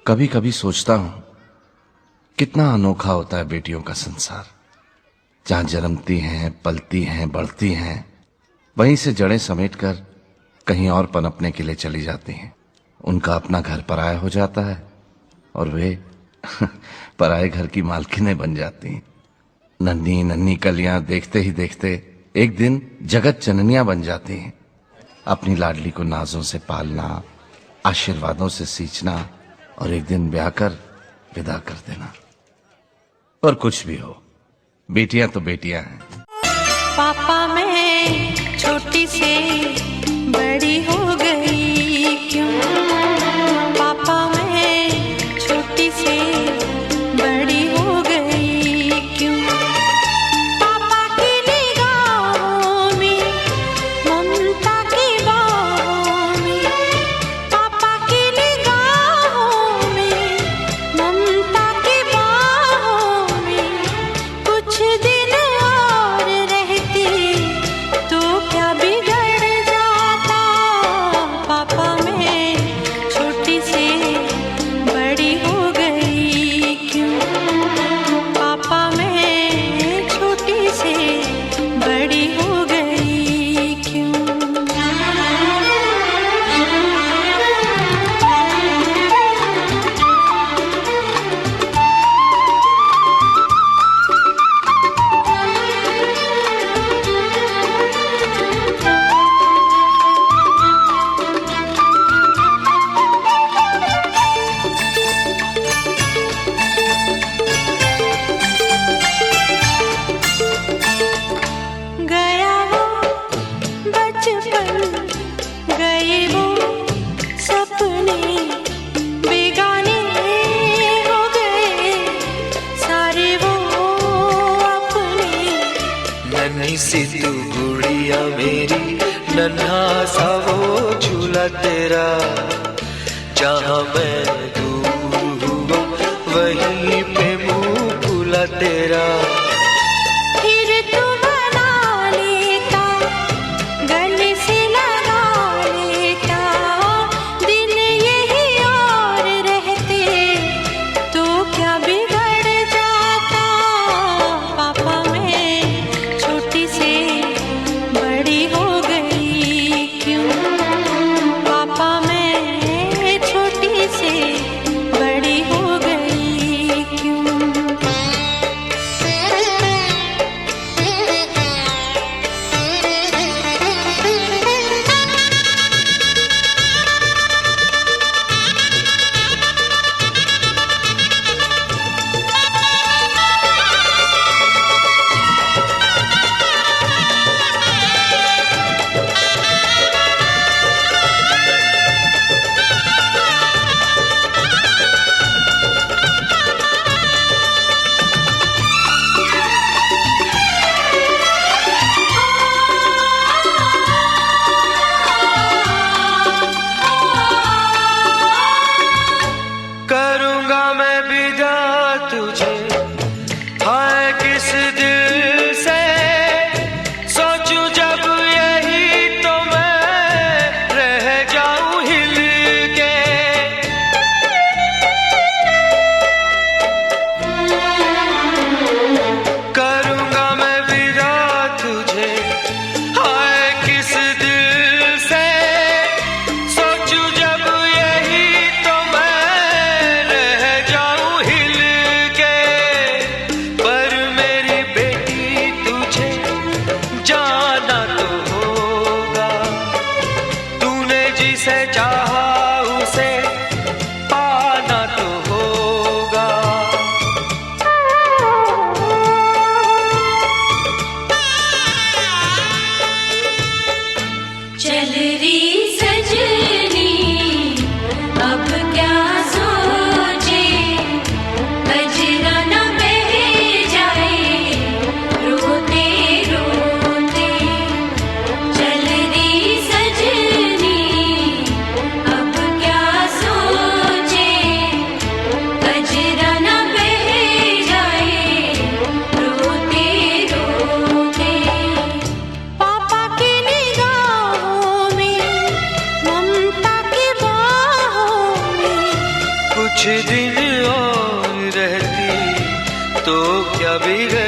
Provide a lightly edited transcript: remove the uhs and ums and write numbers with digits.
कभी कभी सोचता हूं कितना अनोखा होता है बेटियों का संसार। जहां जन्मती हैं, पलती हैं, बढ़ती हैं, वहीं से जड़ें समेटकर कहीं और पनपने के लिए चली जाती हैं। उनका अपना घर पराया हो जाता है और वे पराए घर की मालकिनें बन जाती हैं। नन्ही नन्ही कलियां देखते ही देखते एक दिन जगत जननियां बन जाती हैं। अपनी लाडली को नाजों से पालना, आशीर्वादों से सींचना और एक दिन ब्याह कर विदा कर देना। और कुछ भी हो, बेटियां तो बेटियां हैं। पापा मैं छोटी से बड़ी हो गई क्यों? पापा मैं छोटी से बड़ी हो गई क्यों? पापा की निगाहों में, ममता की बाहों में, पापा की निगाहों में, ममता की बाहों में, कुछ दिन और रहती तो क्या बिगड़ जाता? पापा मैं छोटी से बड़ी हो गई क्यों? पापा मैं छोटी से बड़ी हो गई क्यों? गया वो बचपन, गए वो सपने, बेगाने हो गए सारे वो अपने। नन्ही सी तू गुड़िया मेरी, नन्हा सा वो झूला तेरा, जहाँ मैं दूर हुआ वहीं पे मुँह खुला तेरा। फिर तू बना लेता, गले से लगा लेता, दिन यही और रहते तो क्या बिगड़ जाता? पापा मैं छोटी से बड़ी हो गई क्यों? पापा मैं छोटी से बड़ी हो गई क्यों? करूँगा मैं विदा तुझे, हाय किस दिल से सोचूं जब यही तो मैं रह जाऊं हिल के। करूँगा मैं विदा तुझे, हाय किस दिल से सोचूं जब यही तो मैं रह जाऊं हिल के। पर मेरी बेटी तुझे जाना तो होगा, तूने जिसे चाहा उसे पाना तो होगा। चल री सजनी अब क्या सोचे, गजरा न बह जाए रोते रोते। चल री सजनी तो क्या बिगड़